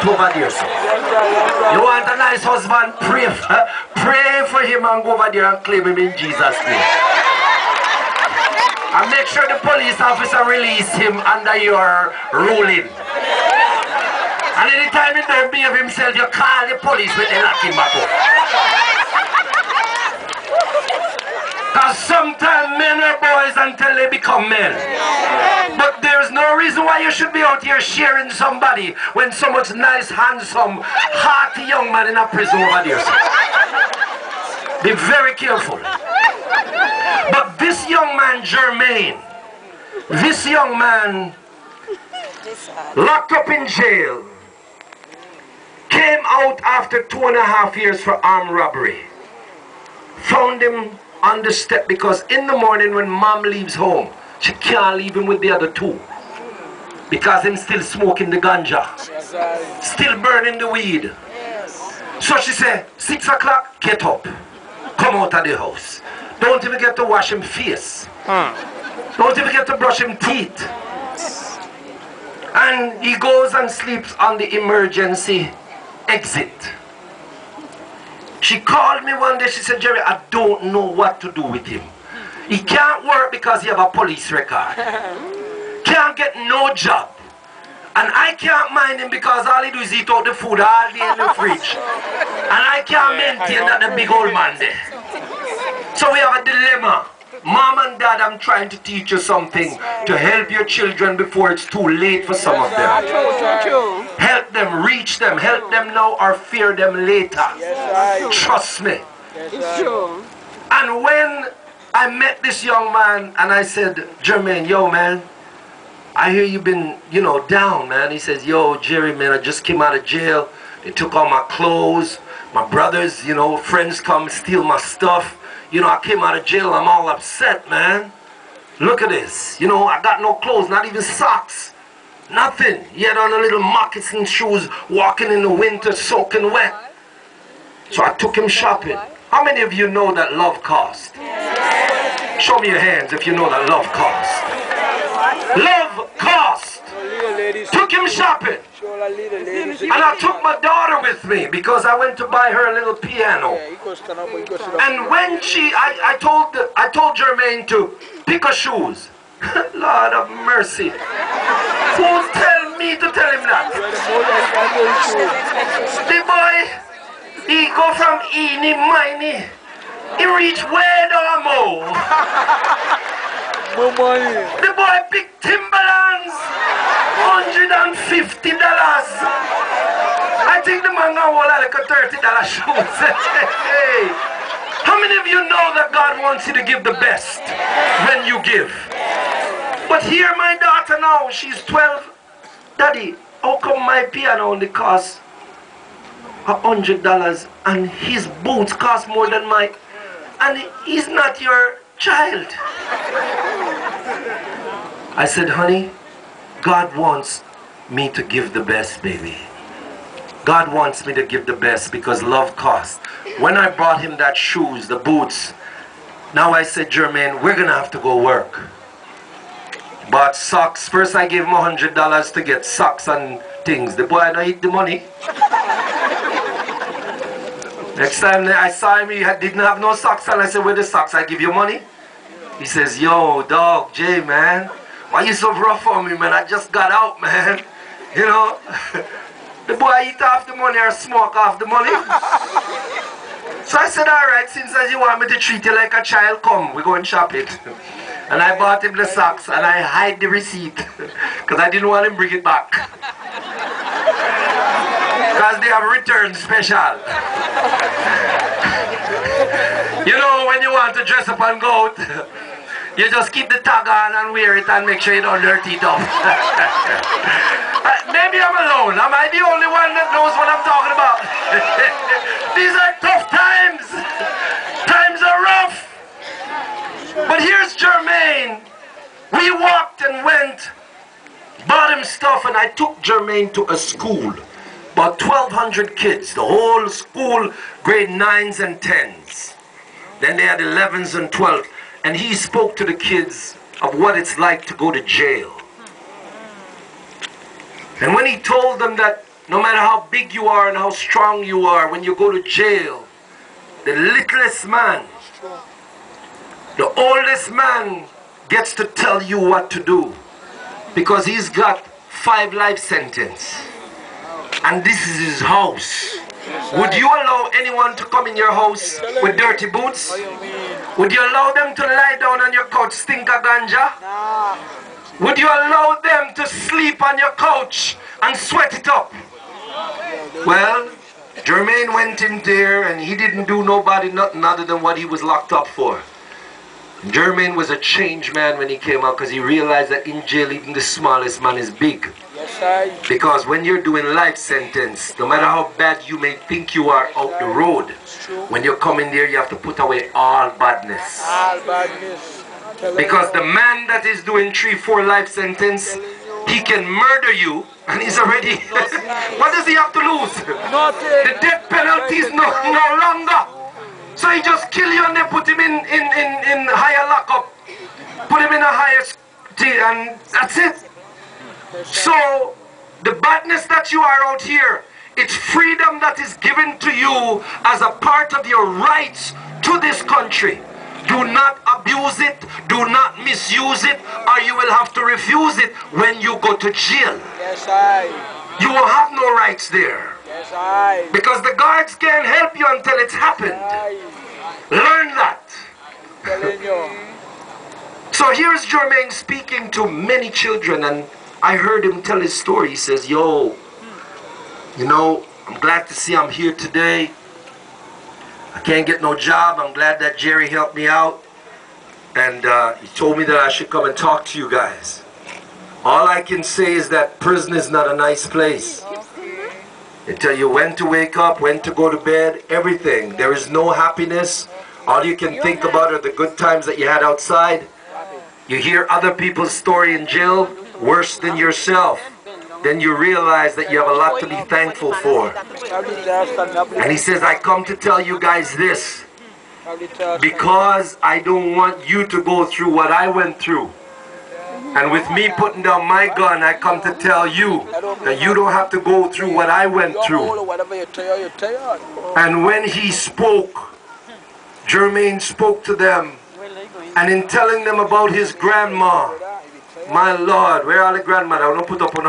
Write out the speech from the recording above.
over there, sir. You want a nice husband? Pray for him and go over there and claim him in Jesus' name. And make sure the police officer release him under your ruling. And anytime he don't behave himself, you call the police when they lock him back up. Because sometimes men are boys until they become men. But there's no reason why you should be out here sharing somebody when so much nice, handsome, hearty young man in a prison over there. Be very careful. But this young man, Jermaine, this young man locked up in jail, came out after 2.5 years for armed robbery. Found him on the step because in the morning when mom leaves home, she can't leave him with the other two. Because him still smoking the ganja. Still burning the weed. So she said, 6 o'clock, get up. Come out of the house. Don't even get to wash him face. Don't even get to brush him teeth. And he goes and sleeps on the emergency exit. She called me one day, she said, Jerry, I don't know what to do with him. He can't work because he have a police record. Can't get no job. And I can't mind him because all he do is eat out the food all day in the fridge. And I can't maintain that the big old man there. So we have a dilemma. Mom and Dad, I'm trying to teach you something to help your children before it's too late for some of them. Help them, reach them, help them now or fear them later. Trust me. And when I met this young man and I said, Jermaine, yo man, I hear you've been, down, man. He says, yo, Jerry, man, I just came out of jail. They took all my clothes. My brothers, friends come steal my stuff. I came out of jail, I'm all upset, man. Look at this. I got no clothes, not even socks. Nothing. He had on a little moccasin shoes, walking in the winter, soaking wet. So I took him shopping. How many of you know that love costs? Show me your hands if you know that love costs. Love costs. Took him shopping. And I took my daughter with me because I went to buy her a little piano. And when I told Jermaine to pick her shoes. Lord of mercy. Who tell me to tell him that? The boy, he go from eeny miny. He reach where down more. The boy picked Timberlands. $150. I think the man got like a $30 shoes. Hey. How many of you know that God wants you to give the best when you give? But here my daughter now, she's 12. Daddy, how come my piano only costs $100 and his boots cost more than mine? And he's not your child. I said, honey, God wants me to give the best, baby. God wants me to give the best because love costs. When I brought him that shoes, the boots, now I said, Jermaine, we're going to have to go work. Bought socks. First I gave him $100 to get socks and things. The boy don't eat the money. Next time I saw him, he didn't have no socks and I said, where the socks? I give you money? He says, yo, dog, Jay, man. Why you so rough on me, man? I just got out, man. The boy eat off the money or smoke off the money. So I said, all right, since as you want me to treat you like a child, come, we go and shop it. And I bought him the socks and I hide the receipt because I didn't want him to bring it back. Because they have return special. When you want to dress up and go out, you just keep the tag on and wear it and make sure you don't dirty it up. Maybe I'm alone. Am I the only one that knows what I'm talking about? These are tough times. Times are rough. But here's Jermaine. We walked and went, bought him stuff, and I took Jermaine to a school. About 1,200 kids, the whole school, grade 9s and 10s. Then they had 11s and 12s. And he spoke to the kids of what it's like to go to jail. And when he told them that no matter how big you are and how strong you are, when you go to jail, the littlest man, the oldest man gets to tell you what to do because he's got 5 life sentences. And this is his house. Would you allow anyone to come in your house with dirty boots? Would you allow them to lie down on your couch, stink of ganja? Would you allow them to sleep on your couch and sweat it up? Well, Jermaine went in there and he didn't do nobody nothing other than what he was locked up for. Jermaine was a changed man when he came out because he realized that in jail even the smallest man is big. Because when you're doing life sentence, no matter how bad you may think you are out the road, when you come in there you have to put away all badness. Because the man that is doing 3-4 life sentence, he can murder you and he's already what does he have to lose? The death penalty is no longer. So he just kill you and they put him in higher lockup, put him in a higher and that's it. So the badness that you are out here, it's freedom that is given to you as a part of your rights to this country. Do not abuse it, do not misuse it, or you will have to refuse it when you go to jail. You will have no rights there. Because the guards can't help you until it's happened. Learn that. So here's Jermaine speaking to many children, and I heard him tell his story. He says, yo, you know, I'm glad to see I'm here today. I can't get no job. I'm glad that Gerry helped me out. And he told me that I should come and talk to you guys. All I can say is that prison is not a nice place. They tell you when to wake up, when to go to bed, everything. There is no happiness. All you can think about are the good times that you had outside. You hear other people's story in jail, worse than yourself. Then you realize that you have a lot to be thankful for. And he says, I come to tell you guys this, because I don't want you to go through what I went through. And with me putting down my gun, I come to tell you that you don't have to go through what I went through. And when he spoke, Jermaine spoke to them. And in telling them about his grandma, my Lord, where are the grandmother? I don't put up on